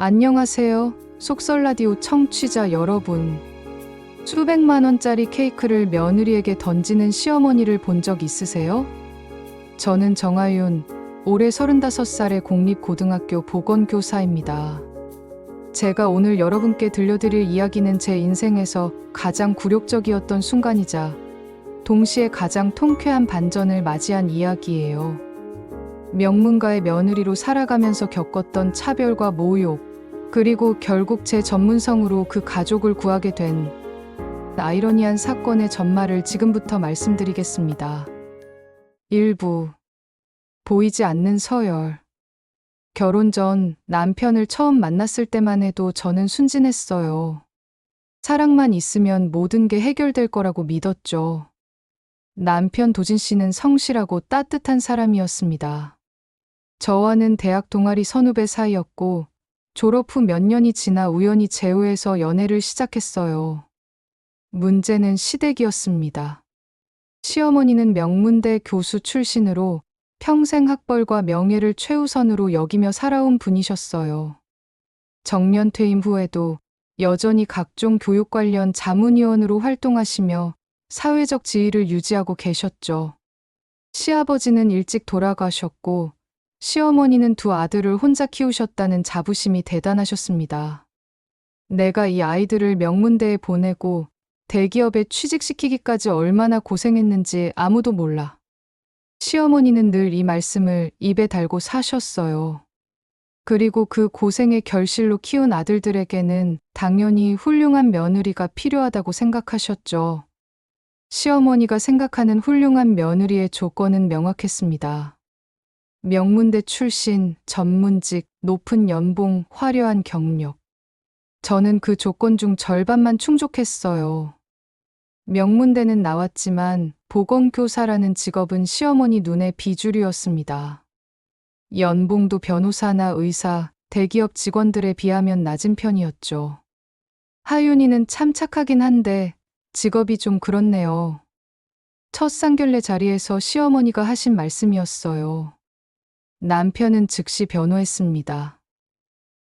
안녕하세요. 속설라디오 청취자 여러분. 수백만 원짜리 케이크를 며느리에게 던지는 시어머니를 본 적 있으세요? 저는 정아윤, 올해 35살의 공립고등학교 보건교사입니다. 제가 오늘 여러분께 들려드릴 이야기는 제 인생에서 가장 굴욕적이었던 순간이자 동시에 가장 통쾌한 반전을 맞이한 이야기예요. 명문가의 며느리로 살아가면서 겪었던 차별과 모욕, 그리고 결국 제 전문성으로 그 가족을 구하게 된 아이러니한 사건의 전말을 지금부터 말씀드리겠습니다. 1부. 보이지 않는 서열. 결혼 전 남편을 처음 만났을 때만 해도 저는 순진했어요. 사랑만 있으면 모든 게 해결될 거라고 믿었죠. 남편 도진 씨는 성실하고 따뜻한 사람이었습니다. 저와는 대학 동아리 선후배 사이였고 졸업 후 몇 년이 지나 우연히 재회해서 연애를 시작했어요. 문제는 시댁이었습니다. 시어머니는 명문대 교수 출신으로 평생 학벌과 명예를 최우선으로 여기며 살아온 분이셨어요. 정년 퇴임 후에도 여전히 각종 교육 관련 자문위원으로 활동하시며 사회적 지위를 유지하고 계셨죠. 시아버지는 일찍 돌아가셨고 시어머니는 두 아들을 혼자 키우셨다는 자부심이 대단하셨습니다. 내가 이 아이들을 명문대에 보내고 대기업에 취직시키기까지 얼마나 고생했는지 아무도 몰라. 시어머니는 늘 이 말씀을 입에 달고 사셨어요. 그리고 그 고생의 결실로 키운 아들들에게는 당연히 훌륭한 며느리가 필요하다고 생각하셨죠. 시어머니가 생각하는 훌륭한 며느리의 조건은 명확했습니다. 명문대 출신, 전문직, 높은 연봉, 화려한 경력. 저는 그 조건 중 절반만 충족했어요. 명문대는 나왔지만 보건교사라는 직업은 시어머니 눈에 비주류였습니다. 연봉도 변호사나 의사, 대기업 직원들에 비하면 낮은 편이었죠. 하윤이는 참 착하긴 한데 직업이 좀 그렇네요. 첫 상견례 자리에서 시어머니가 하신 말씀이었어요. 남편은 즉시 변호했습니다.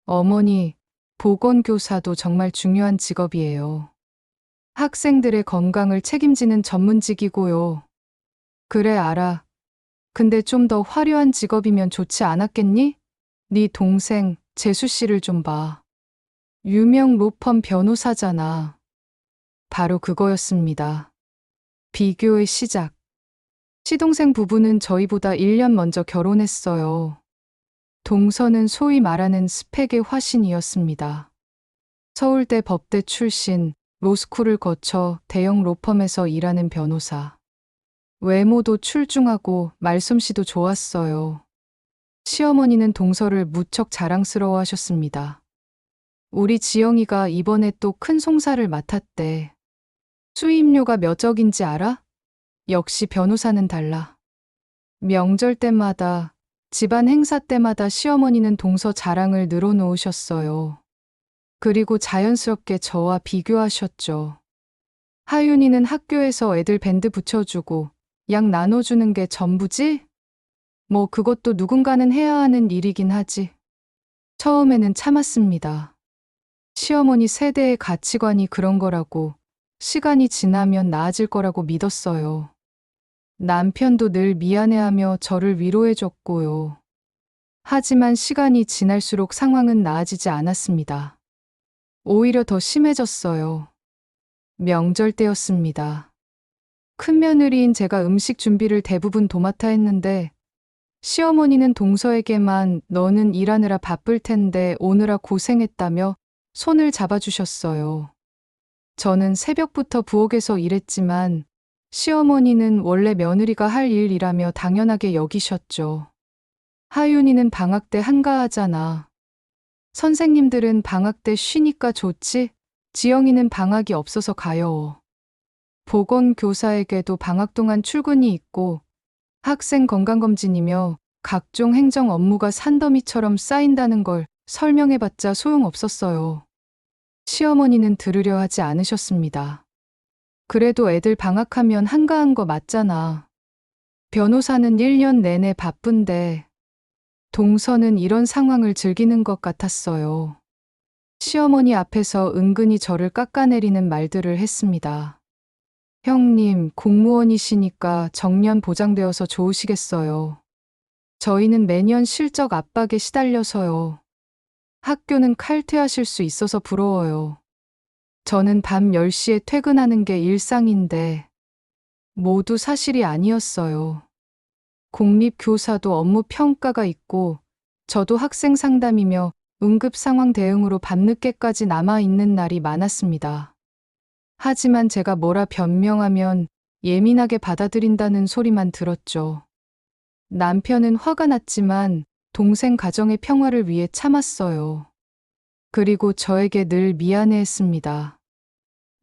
어머니, 보건교사도 정말 중요한 직업이에요. 학생들의 건강을 책임지는 전문직이고요. 그래 알아. 근데 좀 더 화려한 직업이면 좋지 않았겠니? 네 동생 재수 씨를 좀 봐. 유명 로펌 변호사잖아. 바로 그거였습니다. 비교의 시작. 시동생 부부는 저희보다 1년 먼저 결혼했어요. 동서는 소위 말하는 스펙의 화신이었습니다. 서울대 법대 출신, 로스쿨을 거쳐 대형 로펌에서 일하는 변호사. 외모도 출중하고 말솜씨도 좋았어요. 시어머니는 동서를 무척 자랑스러워 하셨습니다. 우리 지영이가 이번에 또 큰 송사를 맡았대. 수임료가 몇 억인지 알아? 역시 변호사는 달라. 명절 때마다, 집안 행사 때마다 시어머니는 동서 자랑을 늘어놓으셨어요. 그리고 자연스럽게 저와 비교하셨죠. 하윤이는 학교에서 애들 밴드 붙여주고 약 나눠주는 게 전부지? 뭐 그것도 누군가는 해야 하는 일이긴 하지. 처음에는 참았습니다. 시어머니 세대의 가치관이 그런 거라고, 시간이 지나면 나아질 거라고 믿었어요. 남편도 늘 미안해하며 저를 위로해줬고요. 하지만 시간이 지날수록 상황은 나아지지 않았습니다. 오히려 더 심해졌어요. 명절 때였습니다. 큰며느리인 제가 음식 준비를 대부분 도맡아 했는데 시어머니는 동서에게만 너는 일하느라 바쁠 텐데 오느라 고생했다며 손을 잡아주셨어요. 저는 새벽부터 부엌에서 일했지만 시어머니는 원래 며느리가 할 일이라며 당연하게 여기셨죠. 하윤이는 방학 때 한가하잖아. 선생님들은 방학 때 쉬니까 좋지, 지영이는 방학이 없어서 가여워. 보건교사에게도 방학 동안 출근이 있고 학생 건강검진이며 각종 행정 업무가 산더미처럼 쌓인다는 걸 설명해봤자 소용없었어요. 시어머니는 들으려 하지 않으셨습니다. 그래도 애들 방학하면 한가한 거 맞잖아. 변호사는 1년 내내 바쁜데 동서는 이런 상황을 즐기는 것 같았어요. 시어머니 앞에서 은근히 저를 깎아내리는 말들을 했습니다. 형님, 공무원이시니까 정년 보장되어서 좋으시겠어요. 저희는 매년 실적 압박에 시달려서요. 학교는 칼퇴하실 수 있어서 부러워요. 저는 밤 10시에 퇴근하는 게 일상인데 모두 사실이 아니었어요. 공립교사도 업무 평가가 있고 저도 학생 상담이며 응급 상황 대응으로 밤늦게까지 남아있는 날이 많았습니다. 하지만 제가 뭐라 변명하면 예민하게 받아들인다는 소리만 들었죠. 남편은 화가 났지만 동생 가정의 평화를 위해 참았어요. 그리고 저에게 늘 미안해했습니다.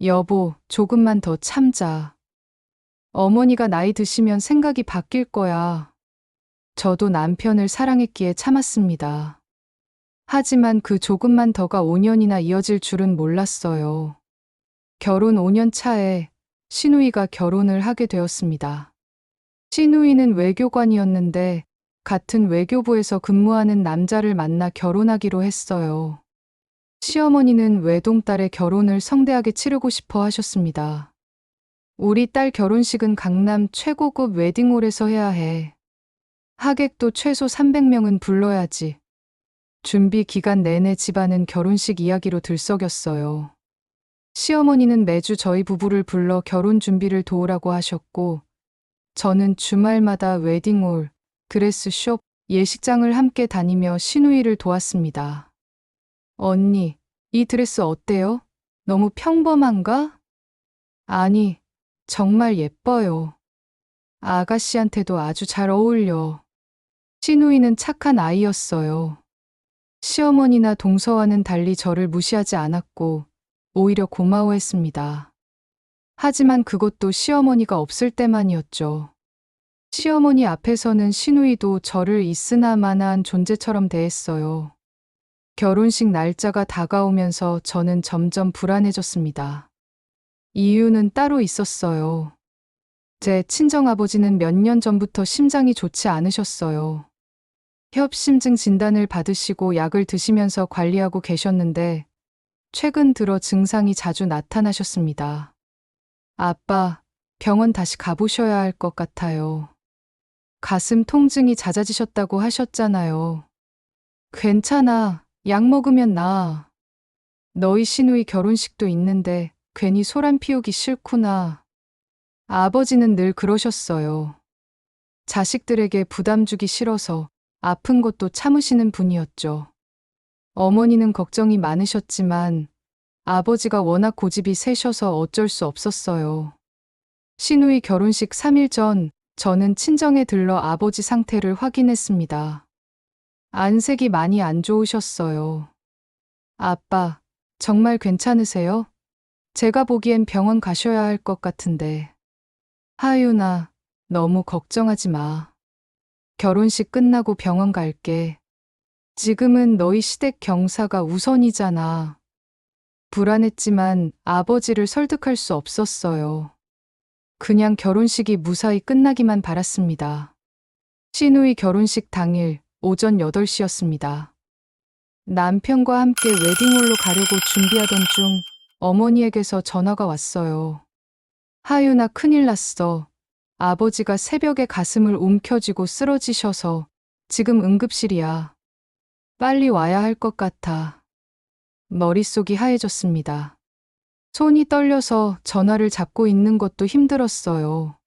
여보, 조금만 더 참자. 어머니가 나이 드시면 생각이 바뀔 거야. 저도 남편을 사랑했기에 참았습니다. 하지만 그 조금만 더가 5년이나 이어질 줄은 몰랐어요. 결혼 5년 차에 시누이가 결혼을 하게 되었습니다. 시누이는 외교관이었는데 같은 외교부에서 근무하는 남자를 만나 결혼하기로 했어요. 시어머니는 외동딸의 결혼을 성대하게 치르고 싶어 하셨습니다. 우리 딸 결혼식은 강남 최고급 웨딩홀에서 해야 해. 하객도 최소 300명은 불러야지. 준비 기간 내내 집안은 결혼식 이야기로 들썩였어요. 시어머니는 매주 저희 부부를 불러 결혼 준비를 도우라고 하셨고, 저는 주말마다 웨딩홀, 드레스숍, 예식장을 함께 다니며 시누이를 도왔습니다. 언니, 이 드레스 어때요? 너무 평범한가? 아니, 정말 예뻐요. 아가씨한테도 아주 잘 어울려. 시누이는 착한 아이였어요. 시어머니나 동서와는 달리 저를 무시하지 않았고 오히려 고마워했습니다. 하지만 그것도 시어머니가 없을 때만이었죠. 시어머니 앞에서는 시누이도 저를 있으나마나한 존재처럼 대했어요. 결혼식 날짜가 다가오면서 저는 점점 불안해졌습니다. 이유는 따로 있었어요. 제 친정아버지는 몇 년 전부터 심장이 좋지 않으셨어요. 협심증 진단을 받으시고 약을 드시면서 관리하고 계셨는데 최근 들어 증상이 자주 나타나셨습니다. 아빠, 병원 다시 가보셔야 할 것 같아요. 가슴 통증이 잦아지셨다고 하셨잖아요. 괜찮아. 약 먹으면 나아. 너희 시누이 결혼식도 있는데 괜히 소란 피우기 싫구나. 아버지는 늘 그러셨어요. 자식들에게 부담 주기 싫어서 아픈 것도 참으시는 분이었죠. 어머니는 걱정이 많으셨지만 아버지가 워낙 고집이 세셔서 어쩔 수 없었어요. 시누이 결혼식 3일 전 저는 친정에 들러 아버지 상태를 확인했습니다. 안색이 많이 안 좋으셨어요. 아빠, 정말 괜찮으세요? 제가 보기엔 병원 가셔야 할 것 같은데. 하윤아, 너무 걱정하지 마. 결혼식 끝나고 병원 갈게. 지금은 너희 시댁 경사가 우선이잖아. 불안했지만 아버지를 설득할 수 없었어요. 그냥 결혼식이 무사히 끝나기만 바랐습니다. 시누이 결혼식 당일 오전 8시였습니다. 남편과 함께 웨딩홀로 가려고 준비하던 중 어머니에게서 전화가 왔어요. 하윤아, 큰일 났어. 아버지가 새벽에 가슴을 움켜쥐고 쓰러지셔서 지금 응급실이야. 빨리 와야 할 것 같아. 머릿속이 하얘졌습니다. 손이 떨려서 전화를 잡고 있는 것도 힘들었어요.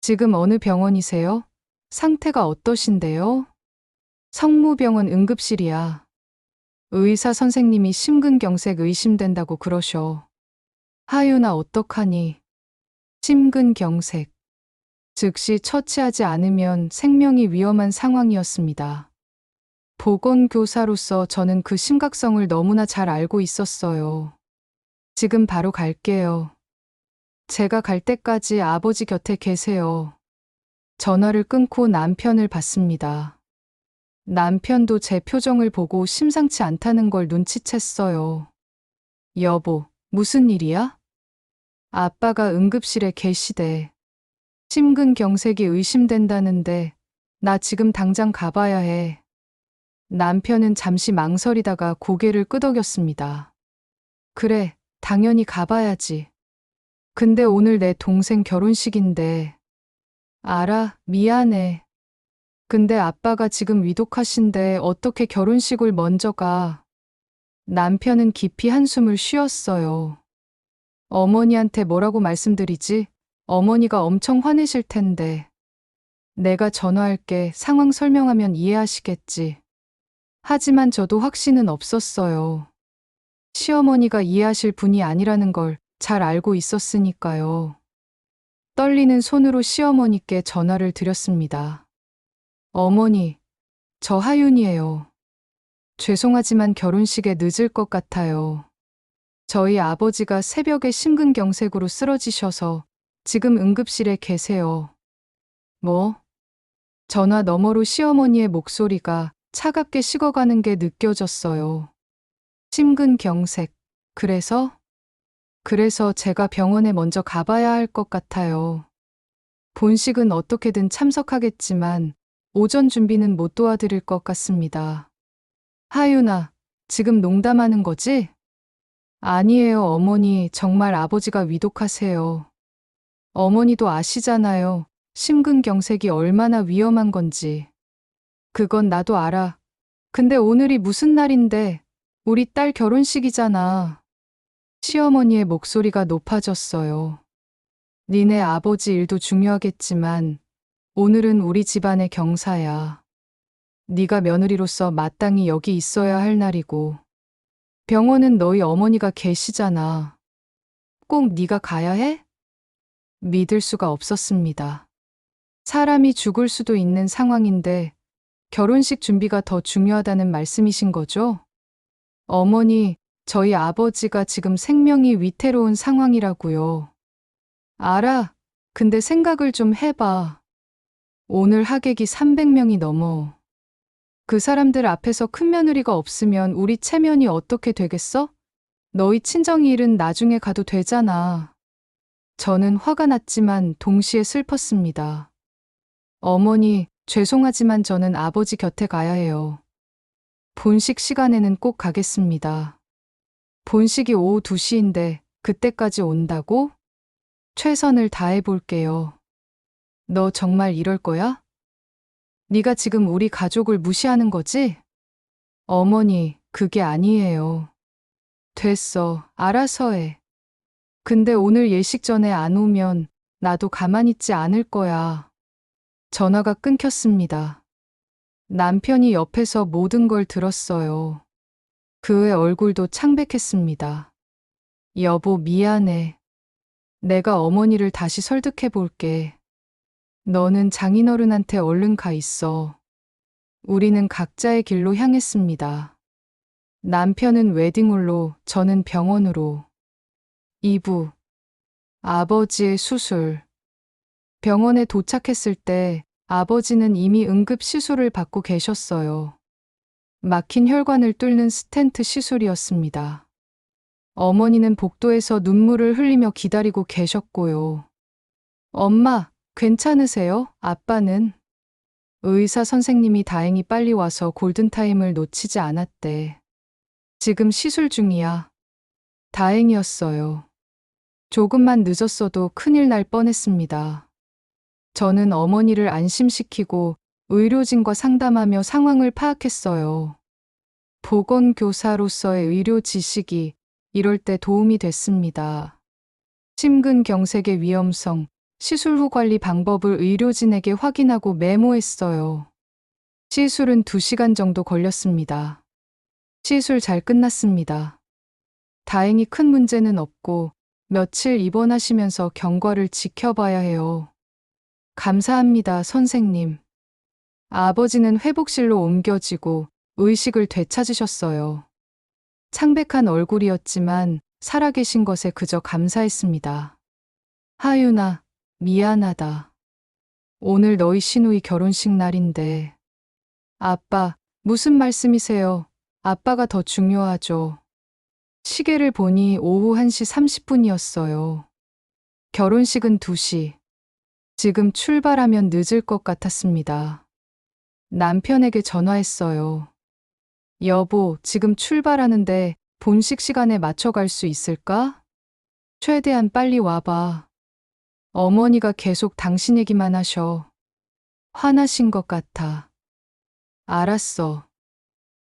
지금 어느 병원이세요? 상태가 어떠신데요? 성모병원 응급실이야. 의사 선생님이 심근경색 의심된다고 그러셔. 하윤아, 어떡하니? 심근경색. 즉시 처치하지 않으면 생명이 위험한 상황이었습니다. 보건교사로서 저는 그 심각성을 너무나 잘 알고 있었어요. 지금 바로 갈게요. 제가 갈 때까지 아버지 곁에 계세요. 전화를 끊고 남편을 봤습니다. 남편도 제 표정을 보고 심상치 않다는 걸 눈치챘어요. 여보, 무슨 일이야? 아빠가 응급실에 계시대. 심근경색이 의심된다는데 나 지금 당장 가봐야 해. 남편은 잠시 망설이다가 고개를 끄덕였습니다. 그래, 당연히 가봐야지. 근데 오늘 내 동생 결혼식인데. 알아, 미안해. 근데 아빠가 지금 위독하신데 어떻게 결혼식을 먼저 가? 남편은 깊이 한숨을 쉬었어요. 어머니한테 뭐라고 말씀드리지? 어머니가 엄청 화내실 텐데. 내가 전화할게. 상황 설명하면 이해하시겠지. 하지만 저도 확신은 없었어요. 시어머니가 이해하실 분이 아니라는 걸 잘 알고 있었으니까요. 떨리는 손으로 시어머니께 전화를 드렸습니다. 어머니, 저 하윤이에요. 죄송하지만 결혼식에 늦을 것 같아요. 저희 아버지가 새벽에 심근경색으로 쓰러지셔서 지금 응급실에 계세요. 뭐? 전화 너머로 시어머니의 목소리가 차갑게 식어가는 게 느껴졌어요. 심근경색. 그래서 제가 병원에 먼저 가봐야 할 것 같아요. 본식은 어떻게든 참석하겠지만 오전 준비는 못 도와드릴 것 같습니다. 하윤아, 지금 농담하는 거지? 아니에요, 어머니. 정말 아버지가 위독하세요. 어머니도 아시잖아요. 심근경색이 얼마나 위험한 건지. 그건 나도 알아. 근데 오늘이 무슨 날인데? 우리 딸 결혼식이잖아. 시어머니의 목소리가 높아졌어요. 니네 아버지 일도 중요하겠지만 오늘은 우리 집안의 경사야. 네가 며느리로서 마땅히 여기 있어야 할 날이고 병원은 너희 어머니가 계시잖아. 꼭 네가 가야 해? 믿을 수가 없었습니다. 사람이 죽을 수도 있는 상황인데 결혼식 준비가 더 중요하다는 말씀이신 거죠? 어머니, 저희 아버지가 지금 생명이 위태로운 상황이라고요. 알아. 근데 생각을 좀 해봐. 오늘 하객이 300명이 넘어. 그 사람들 앞에서 큰 며느리가 없으면 우리 체면이 어떻게 되겠어? 너희 친정 일은 나중에 가도 되잖아. 저는 화가 났지만 동시에 슬펐습니다. 어머니, 죄송하지만 저는 아버지 곁에 가야 해요. 본식 시간에는 꼭 가겠습니다. 본식이 오후 2시인데 그때까지 온다고? 최선을 다해 볼게요. 너 정말 이럴 거야? 네가 지금 우리 가족을 무시하는 거지? 어머니, 그게 아니에요. 됐어. 알아서 해. 근데 오늘 예식 전에 안 오면 나도 가만히 있지 않을 거야. 전화가 끊겼습니다. 남편이 옆에서 모든 걸 들었어요. 그의 얼굴도 창백했습니다. 여보, 미안해. 내가 어머니를 다시 설득해 볼게. 너는 장인어른한테 얼른 가 있어. 우리는 각자의 길로 향했습니다. 남편은 웨딩홀로, 저는 병원으로. 2부. 아버지의 수술. 병원에 도착했을 때 아버지는 이미 응급 시술을 받고 계셨어요. 막힌 혈관을 뚫는 스텐트 시술이었습니다. 어머니는 복도에서 눈물을 흘리며 기다리고 계셨고요. 엄마, 괜찮으세요? 아빠는? 의사 선생님이 다행히 빨리 와서 골든타임을 놓치지 않았대. 지금 시술 중이야. 다행이었어요. 조금만 늦었어도 큰일 날 뻔했습니다. 저는 어머니를 안심시키고 의료진과 상담하며 상황을 파악했어요. 보건교사로서의 의료 지식이 이럴 때 도움이 됐습니다. 심근경색의 위험성, 시술 후 관리 방법을 의료진에게 확인하고 메모했어요. 시술은 2시간 정도 걸렸습니다. 시술 잘 끝났습니다. 다행히 큰 문제는 없고 며칠 입원하시면서 경과를 지켜봐야 해요. 감사합니다, 선생님. 아버지는 회복실로 옮겨지고 의식을 되찾으셨어요. 창백한 얼굴이었지만 살아계신 것에 그저 감사했습니다. 하윤아, 미안하다. 오늘 너희 시누이 결혼식 날인데. 아빠, 무슨 말씀이세요? 아빠가 더 중요하죠. 시계를 보니 오후 1시 30분이었어요. 결혼식은 2시. 지금 출발하면 늦을 것 같았습니다. 남편에게 전화했어요. 여보, 지금 출발하는데 본식 시간에 맞춰 갈 수 있을까? 최대한 빨리 와봐. 어머니가 계속 당신 얘기만 하셔. 화나신 것 같아. 알았어.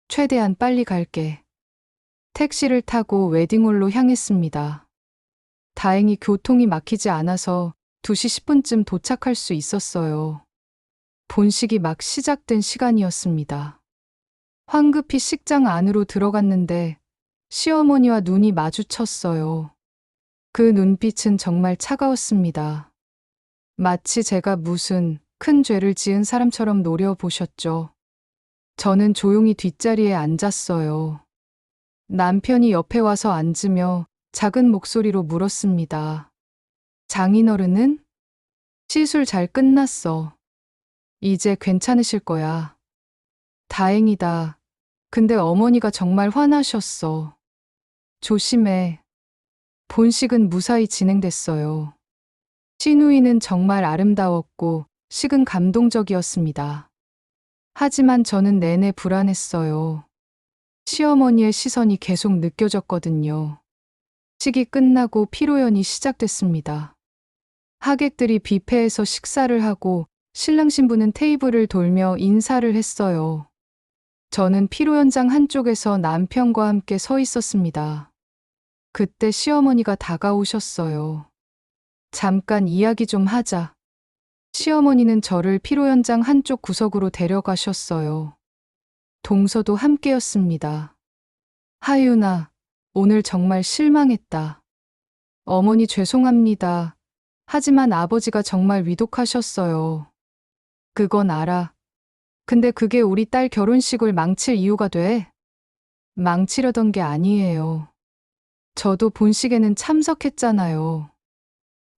최대한 빨리 갈게. 택시를 타고 웨딩홀로 향했습니다. 다행히 교통이 막히지 않아서 2시 10분쯤 도착할 수 있었어요. 본식이 막 시작된 시간이었습니다. 황급히 식장 안으로 들어갔는데 시어머니와 눈이 마주쳤어요. 그 눈빛은 정말 차가웠습니다. 마치 제가 무슨 큰 죄를 지은 사람처럼 노려보셨죠. 저는 조용히 뒷자리에 앉았어요. 남편이 옆에 와서 앉으며 작은 목소리로 물었습니다. 장인어른은? 시술 잘 끝났어. 이제 괜찮으실 거야. 다행이다. 근데 어머니가 정말 화나셨어. 조심해. 본식은 무사히 진행됐어요. 시누이는 정말 아름다웠고 식은 감동적이었습니다. 하지만 저는 내내 불안했어요. 시어머니의 시선이 계속 느껴졌거든요. 식이 끝나고 피로연이 시작됐습니다. 하객들이 뷔페에서 식사를 하고 신랑 신부는 테이블을 돌며 인사를 했어요. 저는 피로연장 한쪽에서 남편과 함께 서 있었습니다. 그때 시어머니가 다가오셨어요. 잠깐 이야기 좀 하자. 시어머니는 저를 피로연장 한쪽 구석으로 데려가셨어요. 동서도 함께였습니다. 하윤아, 오늘 정말 실망했다. 어머니 죄송합니다. 하지만 아버지가 정말 위독하셨어요. 그건 알아. 근데 그게 우리 딸 결혼식을 망칠 이유가 돼? 망치려던 게 아니에요. 저도 본식에는 참석했잖아요.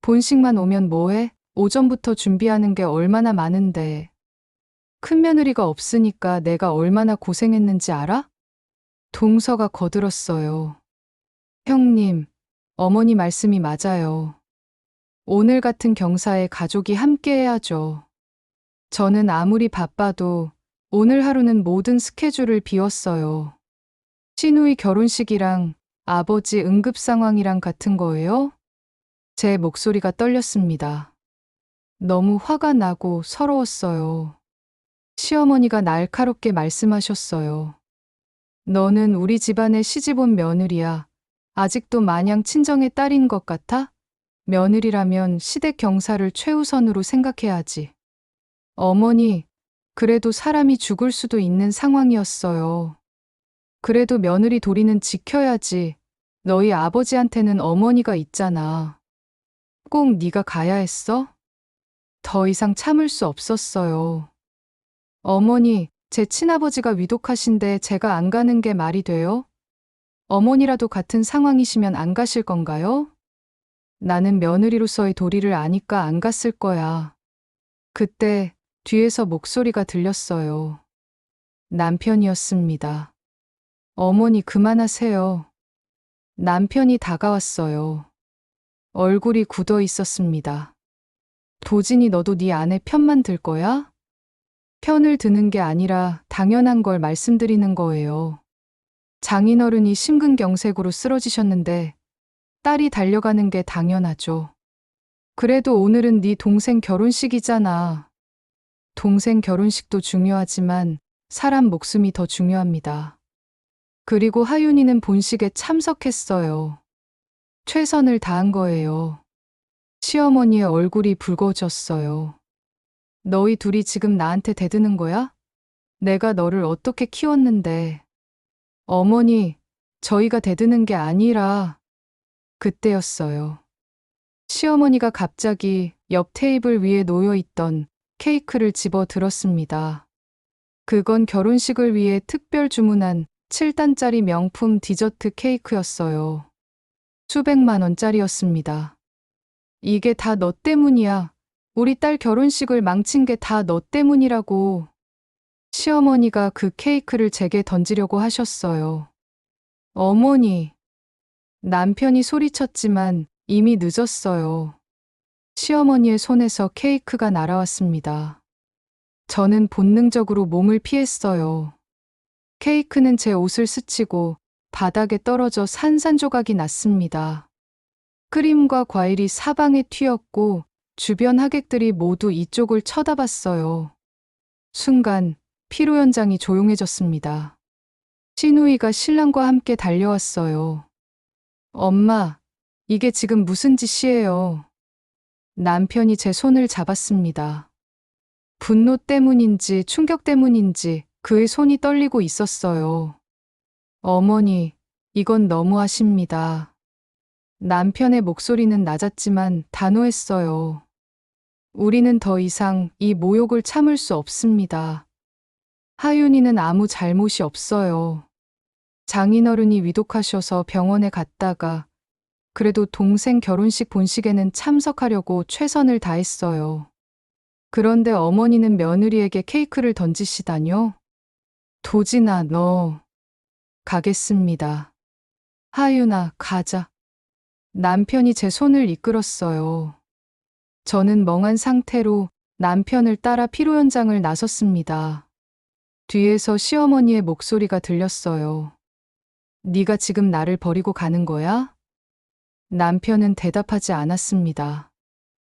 본식만 오면 뭐해? 오전부터 준비하는 게 얼마나 많은데. 큰며느리가 없으니까 내가 얼마나 고생했는지 알아? 동서가 거들었어요. 형님, 어머니 말씀이 맞아요. 오늘 같은 경사에 가족이 함께 해야죠. 저는 아무리 바빠도 오늘 하루는 모든 스케줄을 비웠어요. 시누이 결혼식이랑 아버지 응급 상황이랑 같은 거예요? 제 목소리가 떨렸습니다. 너무 화가 나고 서러웠어요. 시어머니가 날카롭게 말씀하셨어요. 너는 우리 집안의 시집온 며느리야. 아직도 마냥 친정의 딸인 것 같아? 며느리라면 시댁 경사를 최우선으로 생각해야지. 어머니, 그래도 사람이 죽을 수도 있는 상황이었어요. 그래도 며느리 도리는 지켜야지. 너희 아버지한테는 어머니가 있잖아. 꼭 네가 가야 했어? 더 이상 참을 수 없었어요. 어머니, 제 친아버지가 위독하신데 제가 안 가는 게 말이 돼요? 어머니라도 같은 상황이시면 안 가실 건가요? 나는 며느리로서의 도리를 아니까 안 갔을 거야. 그때 뒤에서 목소리가 들렸어요. 남편이었습니다. 어머니 그만하세요. 남편이 다가왔어요. 얼굴이 굳어 있었습니다. 도진이 너도 네 아내 편만 들 거야? 편을 드는 게 아니라 당연한 걸 말씀드리는 거예요. 장인어른이 심근경색으로 쓰러지셨는데 딸이 달려가는 게 당연하죠. 그래도 오늘은 네 동생 결혼식이잖아. 동생 결혼식도 중요하지만 사람 목숨이 더 중요합니다. 그리고 하윤이는 본식에 참석했어요. 최선을 다한 거예요. 시어머니의 얼굴이 붉어졌어요. 너희 둘이 지금 나한테 대드는 거야? 내가 너를 어떻게 키웠는데. 어머니, 저희가 대드는 게 아니라. 그때였어요. 시어머니가 갑자기 옆 테이블 위에 놓여 있던 케이크를 집어 들었습니다. 그건 결혼식을 위해 특별 주문한 7단짜리 명품 디저트 케이크였어요. 수백만 원짜리였습니다. 이게 다 너 때문이야. 우리 딸 결혼식을 망친 게 다 너 때문이라고. 시어머니가 그 케이크를 제게 던지려고 하셨어요. 어머니. 남편이 소리쳤지만 이미 늦었어요. 시어머니의 손에서 케이크가 날아왔습니다. 저는 본능적으로 몸을 피했어요. 케이크는 제 옷을 스치고 바닥에 떨어져 산산조각이 났습니다. 크림과 과일이 사방에 튀었고 주변 하객들이 모두 이쪽을 쳐다봤어요. 순간 피로 현장이 조용해졌습니다. 시누이가 신랑과 함께 달려왔어요. 엄마, 이게 지금 무슨 짓이에요? 남편이 제 손을 잡았습니다. 분노 때문인지 충격 때문인지 그의 손이 떨리고 있었어요. 어머니, 이건 너무하십니다. 남편의 목소리는 낮았지만 단호했어요. 우리는 더 이상 이 모욕을 참을 수 없습니다. 하윤이는 아무 잘못이 없어요. 장인어른이 위독하셔서 병원에 갔다가 그래도 동생 결혼식 본식에는 참석하려고 최선을 다했어요. 그런데 어머니는 며느리에게 케이크를 던지시다뇨? 도진아, 너. 가겠습니다. 하윤아, 가자. 남편이 제 손을 이끌었어요. 저는 멍한 상태로 남편을 따라 피로 현장을 나섰습니다. 뒤에서 시어머니의 목소리가 들렸어요. 네가 지금 나를 버리고 가는 거야? 남편은 대답하지 않았습니다.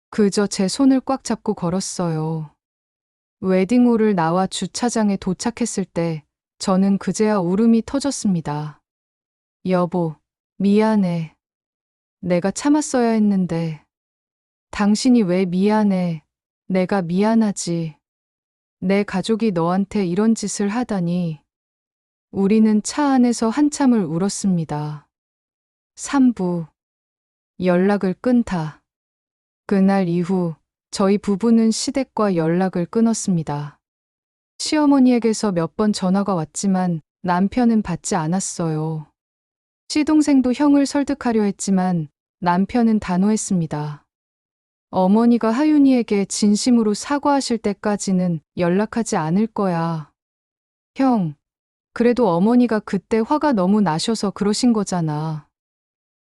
그저 제 손을 꽉 잡고 걸었어요. 웨딩홀을 나와 주차장에 도착했을 때 저는 그제야 울음이 터졌습니다. 여보, 미안해. 내가 참았어야 했는데. 당신이 왜 미안해? 내가 미안하지. 내 가족이 너한테 이런 짓을 하다니. 우리는 차 안에서 한참을 울었습니다. 3부. 연락을 끊다. 그날 이후 저희 부부는 시댁과 연락을 끊었습니다. 시어머니에게서 몇 번 전화가 왔지만 남편은 받지 않았어요. 시동생도 형을 설득하려 했지만 남편은 단호했습니다. 어머니가 하윤이에게 진심으로 사과하실 때까지는 연락하지 않을 거야. 형, 그래도 어머니가 그때 화가 너무 나셔서 그러신 거잖아.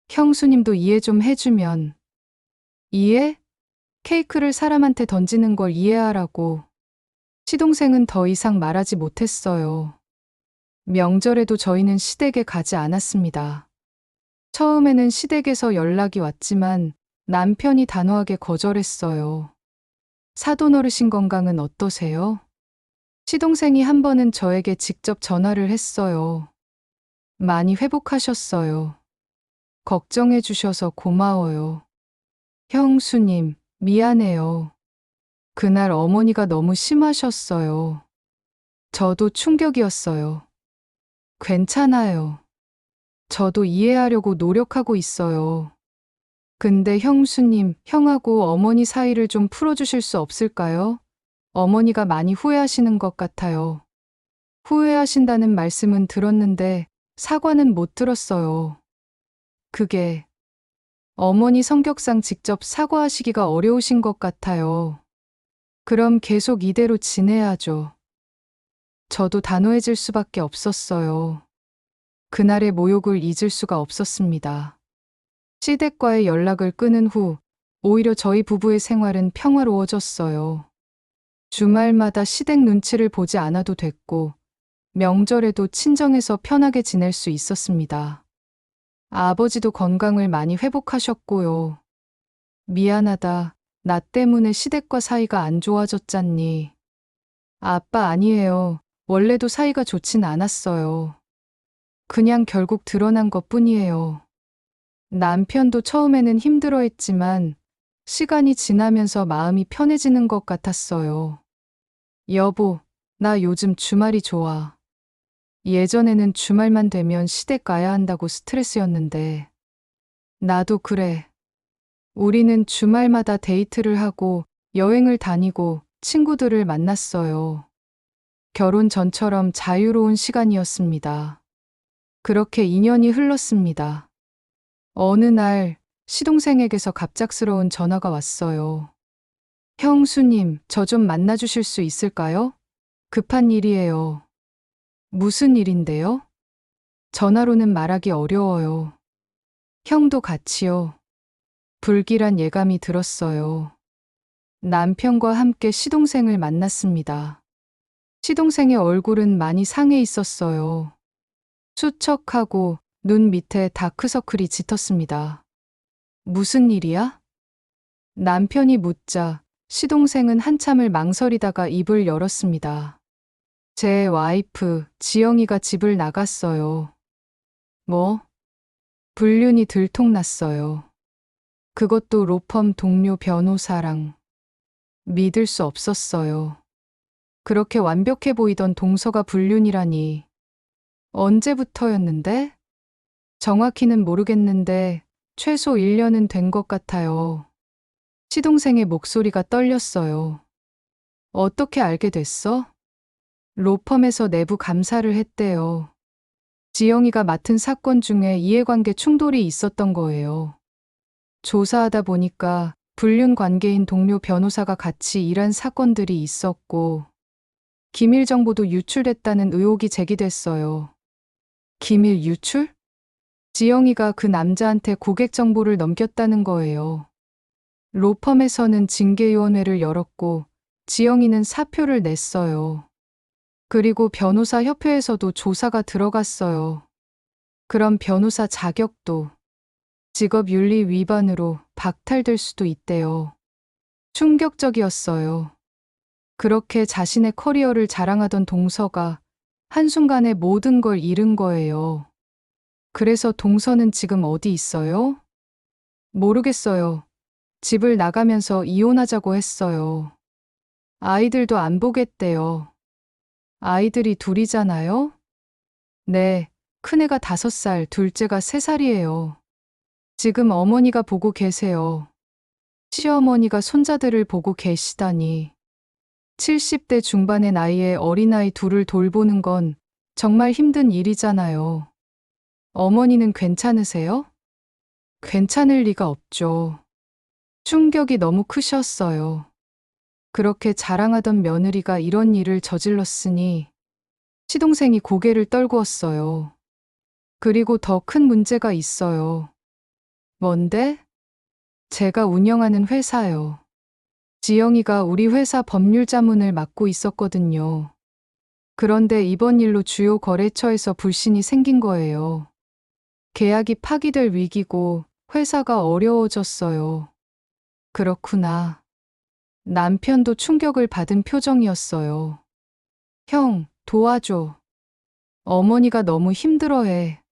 형수님도 이해 좀 해주면. 이해? 케이크를 사람한테 던지는 걸 이해하라고. 시동생은 더 이상 말하지 못했어요. 명절에도 저희는 시댁에 가지 않았습니다. 처음에는 시댁에서 연락이 왔지만 남편이 단호하게 거절했어요. 사돈 어르신 건강은 어떠세요? 시동생이 한 번은 저에게 직접 전화를 했어요. 많이 회복하셨어요. 걱정해 주셔서 고마워요. 형수님, 미안해요. 그날 어머니가 너무 심하셨어요. 저도 충격이었어요. 괜찮아요. 저도 이해하려고 노력하고 있어요. 근데 형수님, 형하고 어머니 사이를 좀 풀어주실 수 없을까요? 어머니가 많이 후회하시는 것 같아요. 후회하신다는 말씀은 들었는데 사과는 못 들었어요. 그게 어머니 성격상 직접 사과하시기가 어려우신 것 같아요. 그럼 계속 이대로 지내야죠. 저도 단호해질 수밖에 없었어요. 그날의 모욕을 잊을 수가 없었습니다. 시댁과의 연락을 끊은 후 오히려 저희 부부의 생활은 평화로워졌어요. 주말마다 시댁 눈치를 보지 않아도 됐고 명절에도 친정에서 편하게 지낼 수 있었습니다. 아버지도 건강을 많이 회복하셨고요. 미안하다. 나 때문에 시댁과 사이가 안 좋아졌잖니. 아빠 아니에요. 원래도 사이가 좋진 않았어요. 그냥 결국 드러난 것뿐이에요. 남편도 처음에는 힘들어했지만 시간이 지나면서 마음이 편해지는 것 같았어요. 여보, 나 요즘 주말이 좋아. 예전에는 주말만 되면 시댁 가야 한다고 스트레스였는데. 나도 그래. 우리는 주말마다 데이트를 하고 여행을 다니고 친구들을 만났어요. 결혼 전처럼 자유로운 시간이었습니다. 그렇게 2년이 흘렀습니다. 어느 날 시동생에게서 갑작스러운 전화가 왔어요. 형수님, 저 좀 만나주실 수 있을까요? 급한 일이에요. 무슨 일인데요? 전화로는 말하기 어려워요. 형도 같이요. 불길한 예감이 들었어요. 남편과 함께 시동생을 만났습니다. 시동생의 얼굴은 많이 상해 있었어요. 수척하고 눈 밑에 다크서클이 짙었습니다. 무슨 일이야? 남편이 묻자 시동생은 한참을 망설이다가 입을 열었습니다. 제 와이프, 지영이가 집을 나갔어요. 뭐? 불륜이 들통났어요. 그것도 로펌 동료 변호사랑. 믿을 수 없었어요. 그렇게 완벽해 보이던 동서가 불륜이라니. 언제부터였는데? 정확히는 모르겠는데 최소 1년은 된 것 같아요. 시동생의 목소리가 떨렸어요. 어떻게 알게 됐어? 로펌에서 내부 감사를 했대요. 지영이가 맡은 사건 중에 이해관계 충돌이 있었던 거예요. 조사하다 보니까 불륜 관계인 동료 변호사가 같이 일한 사건들이 있었고, 기밀 정보도 유출됐다는 의혹이 제기됐어요. 기밀 유출? 지영이가 그 남자한테 고객 정보를 넘겼다는 거예요. 로펌에서는 징계위원회를 열었고, 지영이는 사표를 냈어요. 그리고 변호사 협회에서도 조사가 들어갔어요. 그럼 변호사 자격도 직업윤리 위반으로 박탈될 수도 있대요. 충격적이었어요. 그렇게 자신의 커리어를 자랑하던 동서가 한순간에 모든 걸 잃은 거예요. 그래서 동서는 지금 어디 있어요? 모르겠어요. 집을 나가면서 이혼하자고 했어요. 아이들도 안 보겠대요. 아이들이 둘이잖아요? 네, 큰애가 5살, 둘째가 3살이에요. 지금 어머니가 보고 계세요. 시어머니가 손자들을 보고 계시다니. 70대 중반의 나이에 어린아이 둘을 돌보는 건 정말 힘든 일이잖아요. 어머니는 괜찮으세요? 괜찮을 리가 없죠. 충격이 너무 크셨어요. 그렇게 자랑하던 며느리가 이런 일을 저질렀으니 시동생이 고개를 떨구었어요. 그리고 더 큰 문제가 있어요. 뭔데? 제가 운영하는 회사요. 지영이가 우리 회사 법률 자문을 맡고 있었거든요. 그런데 이번 일로 주요 거래처에서 불신이 생긴 거예요. 계약이 파기될 위기고 회사가 어려워졌어요. 그렇구나. 남편도 충격을 받은 표정이었어요. 형, 도와줘. 어머니가 너무 힘들어해.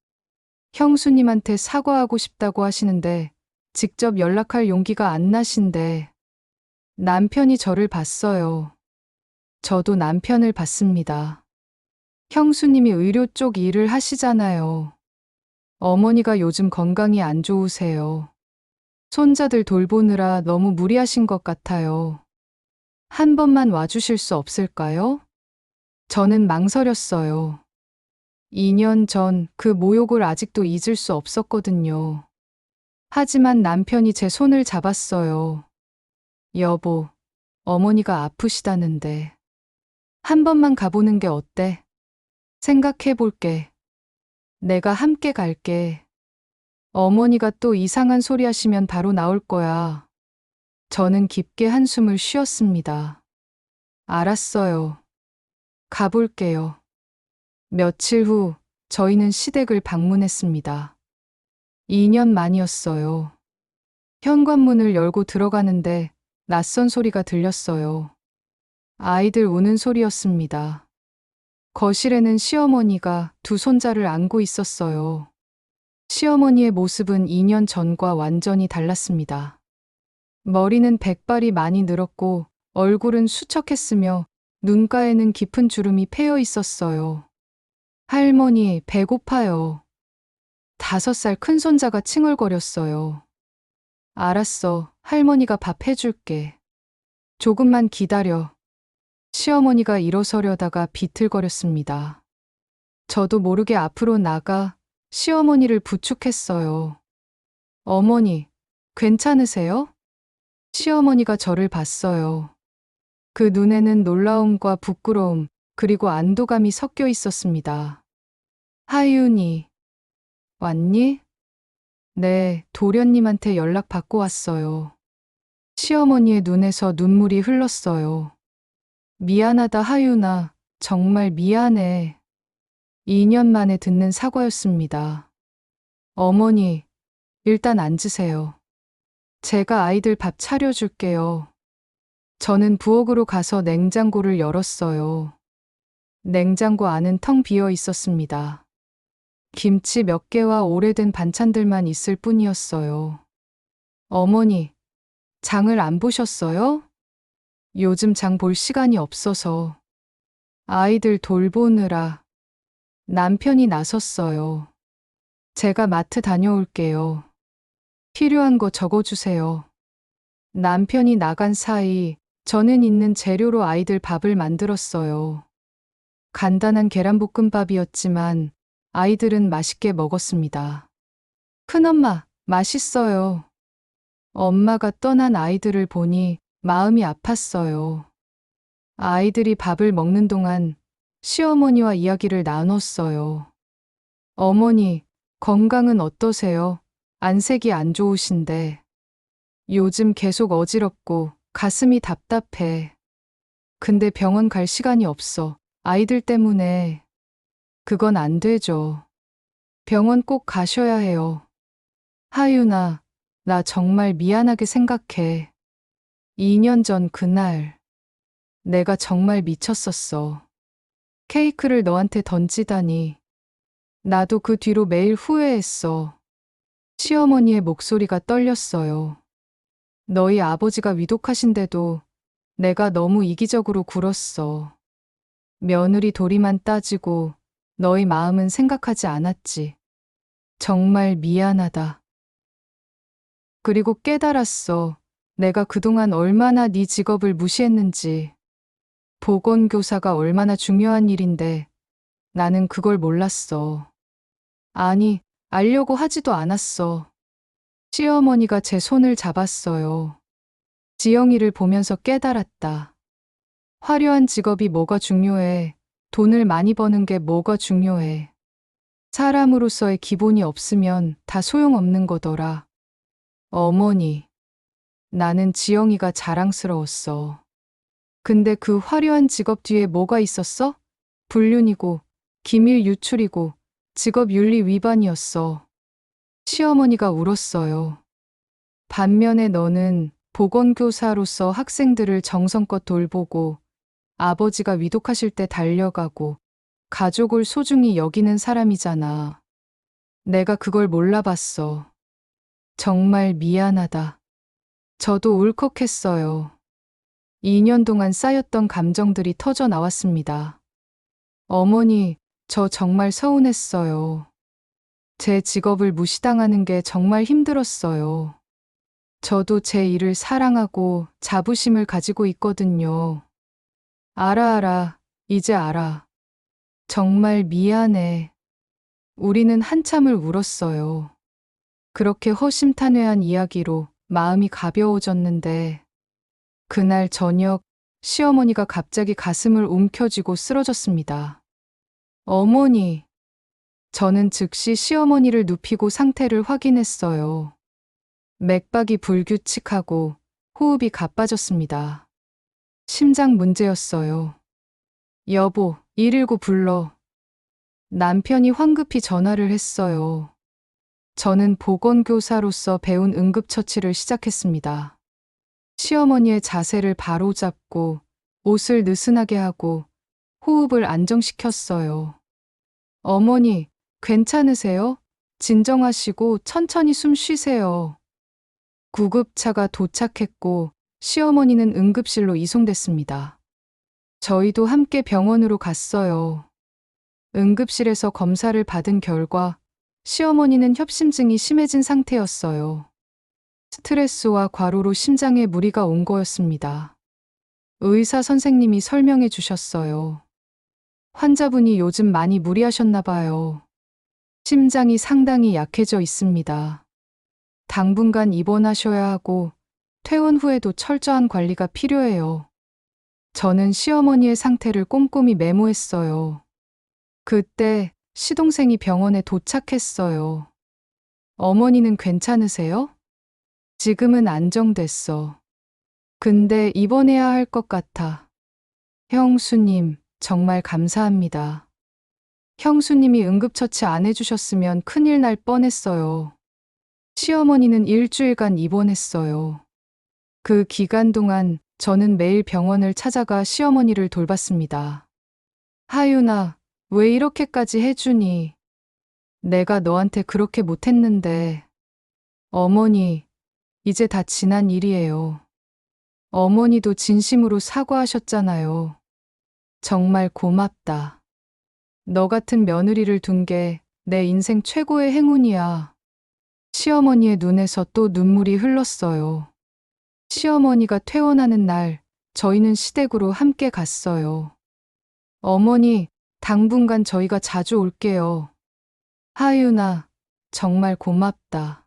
형수님한테 사과하고 싶다고 하시는데 직접 연락할 용기가 안 나신대. 남편이 저를 봤어요. 저도 남편을 봤습니다. 형수님이 의료 쪽 일을 하시잖아요. 어머니가 요즘 건강이 안 좋으세요. 손자들 돌보느라 너무 무리하신 것 같아요. 한 번만 와주실 수 없을까요? 저는 망설였어요. 2년 전 그 모욕을 아직도 잊을 수 없었거든요. 하지만 남편이 제 손을 잡았어요. 여보, 어머니가 아프시다는데. 한 번만 가보는 게 어때? 생각해 볼게. 내가 함께 갈게. 어머니가 또 이상한 소리 하시면 바로 나올 거야. 저는 깊게 한숨을 쉬었습니다. 알았어요. 가볼게요. 며칠 후 저희는 시댁을 방문했습니다. 2년 만이었어요. 현관문을 열고 들어가는데 낯선 소리가 들렸어요. 아이들 우는 소리였습니다. 거실에는 시어머니가 두 손자를 안고 있었어요. 시어머니의 모습은 2년 전과 완전히 달랐습니다. 머리는 백발이 많이 늘었고 얼굴은 수척했으며 눈가에는 깊은 주름이 패여 있었어요. 할머니, 배고파요. 5살 큰손자가 칭얼거렸어요. 알았어, 할머니가 밥 해줄게. 조금만 기다려. 시어머니가 일어서려다가 비틀거렸습니다. 저도 모르게 앞으로 나가 시어머니를 부축했어요. 어머니, 괜찮으세요? 시어머니가 저를 봤어요. 그 눈에는 놀라움과 부끄러움, 그리고 안도감이 섞여 있었습니다. 하윤이, 왔니? 네, 도련님한테 연락 받고 왔어요. 시어머니의 눈에서 눈물이 흘렀어요. 미안하다 하윤아, 정말 미안해. 2년 만에 듣는 사과였습니다. 어머니, 일단 앉으세요. 제가 아이들 밥 차려줄게요. 저는 부엌으로 가서 냉장고를 열었어요. 냉장고 안은 텅 비어 있었습니다. 김치 몇 개와 오래된 반찬들만 있을 뿐이었어요. 어머니, 장을 안 보셨어요? 요즘 장 볼 시간이 없어서. 아이들 돌보느라 남편이 나섰어요. 제가 마트 다녀올게요. 필요한 거 적어주세요. 남편이 나간 사이 저는 있는 재료로 아이들 밥을 만들었어요. 간단한 계란볶음밥이었지만 아이들은 맛있게 먹었습니다. 큰엄마, 맛있어요. 엄마가 떠난 아이들을 보니 마음이 아팠어요. 아이들이 밥을 먹는 동안 시어머니와 이야기를 나눴어요. 어머니, 건강은 어떠세요? 안색이 안 좋으신데. 요즘 계속 어지럽고 가슴이 답답해. 근데 병원 갈 시간이 없어. 아이들 때문에. 그건 안 되죠. 병원 꼭 가셔야 해요. 하윤아, 나 정말 미안하게 생각해. 2년 전 그날, 내가 정말 미쳤었어. 케이크를 너한테 던지다니. 나도 그 뒤로 매일 후회했어. 시어머니의 목소리가 떨렸어요. 너희 아버지가 위독하신데도 내가 너무 이기적으로 굴었어. 며느리 도리만 따지고 너희 마음은 생각하지 않았지. 정말 미안하다. 그리고 깨달았어. 내가 그동안 얼마나 네 직업을 무시했는지. 보건교사가 얼마나 중요한 일인데 나는 그걸 몰랐어. 아니, 알려고 하지도 않았어. 시어머니가 제 손을 잡았어요. 지영이를 보면서 깨달았다. 화려한 직업이 뭐가 중요해. 돈을 많이 버는 게 뭐가 중요해. 사람으로서의 기본이 없으면 다 소용없는 거더라. 어머니, 나는 지영이가 자랑스러웠어. 근데 그 화려한 직업 뒤에 뭐가 있었어? 불륜이고, 기밀 유출이고, 직업 윤리 위반이었어. 시어머니가 울었어요. 반면에 너는 보건교사로서 학생들을 정성껏 돌보고, 아버지가 위독하실 때 달려가고, 가족을 소중히 여기는 사람이잖아. 내가 그걸 몰라봤어. 정말 미안하다. 저도 울컥했어요. 2년 동안 쌓였던 감정들이 터져 나왔습니다. 어머니, 저 정말 서운했어요. 제 직업을 무시당하는 게 정말 힘들었어요. 저도 제 일을 사랑하고 자부심을 가지고 있거든요. 알아. 이제 알아. 정말 미안해. 우리는 한참을 울었어요. 그렇게 허심탄회한 이야기로 마음이 가벼워졌는데, 그날 저녁 시어머니가 갑자기 가슴을 움켜쥐고 쓰러졌습니다. 어머니, 저는 즉시 시어머니를 눕히고 상태를 확인했어요. 맥박이 불규칙하고 호흡이 가빠졌습니다. 심장 문제였어요. 여보, 119 불러. 남편이 황급히 전화를 했어요. 저는 보건교사로서 배운 응급처치를 시작했습니다. 시어머니의 자세를 바로잡고 옷을 느슨하게 하고 호흡을 안정시켰어요. 어머니, 괜찮으세요? 진정하시고 천천히 숨 쉬세요. 구급차가 도착했고 시어머니는 응급실로 이송됐습니다. 저희도 함께 병원으로 갔어요. 응급실에서 검사를 받은 결과 시어머니는 협심증이 심해진 상태였어요. 스트레스와 과로로 심장에 무리가 온 거였습니다. 의사 선생님이 설명해 주셨어요. 환자분이 요즘 많이 무리하셨나 봐요. 심장이 상당히 약해져 있습니다. 당분간 입원하셔야 하고 퇴원 후에도 철저한 관리가 필요해요. 저는 시어머니의 상태를 꼼꼼히 메모했어요. 그때 시동생이 병원에 도착했어요. 어머니는 괜찮으세요? 지금은 안정됐어. 근데 입원해야 할 것 같아. 형수님, 정말 감사합니다. 형수님이 응급처치 안 해주셨으면 큰일 날 뻔했어요. 시어머니는 일주일간 입원했어요. 그 기간 동안 저는 매일 병원을 찾아가 시어머니를 돌봤습니다. 하윤아, 왜 이렇게까지 해주니? 내가 너한테 그렇게 못했는데. 어머니, 이제 다 지난 일이에요. 어머니도 진심으로 사과하셨잖아요. 정말 고맙다. 너 같은 며느리를 둔 게 내 인생 최고의 행운이야. 시어머니의 눈에서 또 눈물이 흘렀어요. 시어머니가 퇴원하는 날, 저희는 시댁으로 함께 갔어요. 어머니, 당분간 저희가 자주 올게요. 하윤아, 정말 고맙다.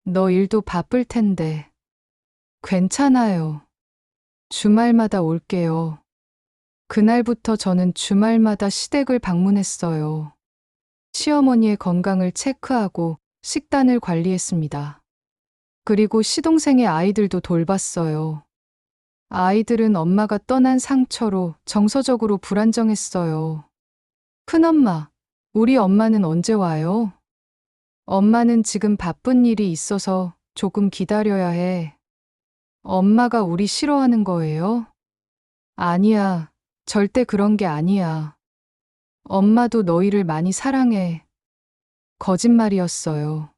너 일도 바쁠 텐데. 괜찮아요. 주말마다 올게요. 그날부터 저는 주말마다 시댁을 방문했어요. 시어머니의 건강을 체크하고 식단을 관리했습니다. 그리고 시동생의 아이들도 돌봤어요. 아이들은 엄마가 떠난 상처로 정서적으로 불안정했어요. 큰엄마, 우리 엄마는 언제 와요? 엄마는 지금 바쁜 일이 있어서 조금 기다려야 해. 엄마가 우리 싫어하는 거예요? 아니야, 절대 그런 게 아니야. 엄마도 너희를 많이 사랑해. 거짓말이었어요.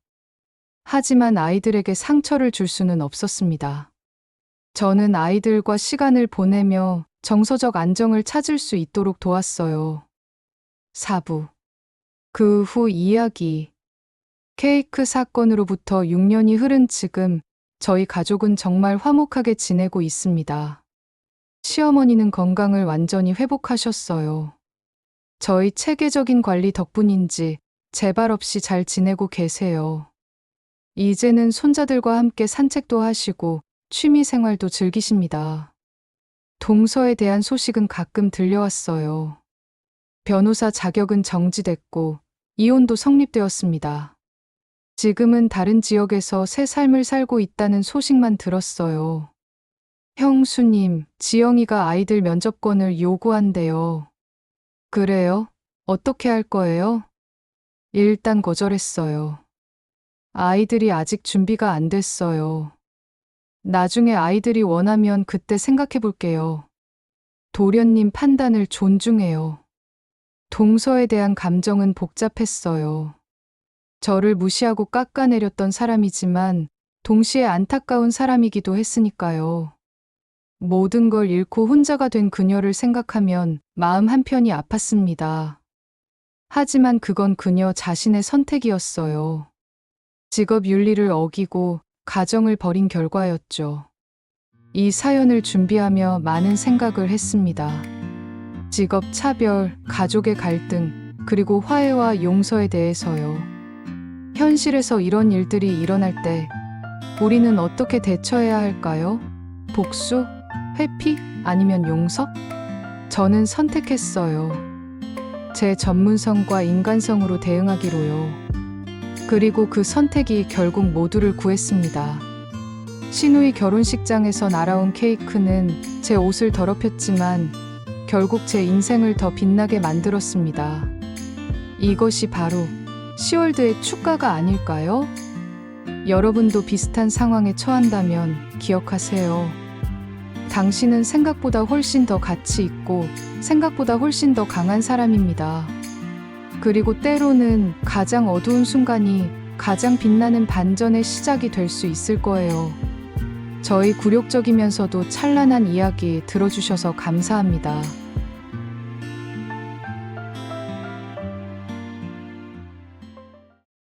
하지만 아이들에게 상처를 줄 수는 없었습니다. 저는 아이들과 시간을 보내며 정서적 안정을 찾을 수 있도록 도왔어요. 4부. 그 후 이야기. 케이크 사건으로부터 6년이 흐른 지금 저희 가족은 정말 화목하게 지내고 있습니다. 시어머니는 건강을 완전히 회복하셨어요. 저희 체계적인 관리 덕분인지 재발 없이 잘 지내고 계세요. 이제는 손자들과 함께 산책도 하시고 취미 생활도 즐기십니다. 동서에 대한 소식은 가끔 들려왔어요. 변호사 자격은 정지됐고 이혼도 성립되었습니다. 지금은 다른 지역에서 새 삶을 살고 있다는 소식만 들었어요. 형수님, 지영이가 아이들 면접권을 요구한대요. 그래요? 어떻게 할 거예요? 일단 거절했어요. 아이들이 아직 준비가 안 됐어요. 나중에 아이들이 원하면 그때 생각해 볼게요. 도련님 판단을 존중해요. 동서에 대한 감정은 복잡했어요. 저를 무시하고 깎아내렸던 사람이지만 동시에 안타까운 사람이기도 했으니까요. 모든 걸 잃고 혼자가 된 그녀를 생각하면 마음 한편이 아팠습니다. 하지만 그건 그녀 자신의 선택이었어요. 직업 윤리를 어기고 가정을 버린 결과였죠. 이 사연을 준비하며 많은 생각을 했습니다. 직업 차별, 가족의 갈등, 그리고 화해와 용서에 대해서요. 현실에서 이런 일들이 일어날 때 우리는 어떻게 대처해야 할까요? 복수? 회피? 아니면 용서? 저는 선택했어요. 제 전문성과 인간성으로 대응하기로요. 그리고 그 선택이 결국 모두를 구했습니다. 신우이 결혼식장에서 날아온 케이크는 제 옷을 더럽혔지만 결국 제 인생을 더 빛나게 만들었습니다. 이것이 바로 시월드의 축가가 아닐까요? 여러분도 비슷한 상황에 처한다면 기억하세요. 당신은 생각보다 훨씬 더 가치 있고 생각보다 훨씬 더 강한 사람입니다. 그리고 때로는 가장 어두운 순간이 가장 빛나는 반전의 시작이 될 수 있을 거예요. 저희 굴욕적이면서도 찬란한 이야기 들어주셔서 감사합니다.